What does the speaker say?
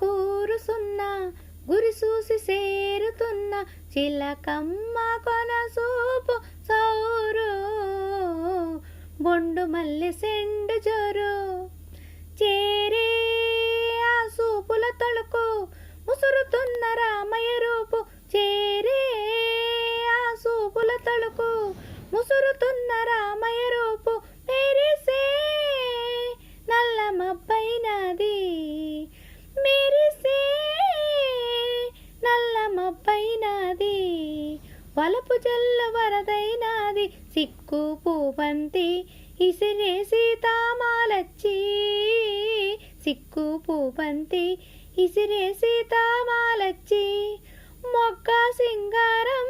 కూరుసున్న గురి చూసి సేరుతున్న చిలకమ్మ కొన సూపు సౌరు బొండు మల్లె సెండు జోరు చేరే ఆ సూపుల తళుకు ముసురుతున్న రామయ్య రూపు చేరే ఆ సూపుల తళుకు ముసురుతున్న రామయ్య రూపు మెరిసే నల్ల మబ్బైనది మెరిసే నల్ల మబ్బైనది వలపు జల్లు వరదైనది సిక్కు పూబంతి ఇసిరే సీతామాలచ్చి సిక్కు పూబంతి ఇసిరే సీతామాలచ్చి మొగ్గ సింగారం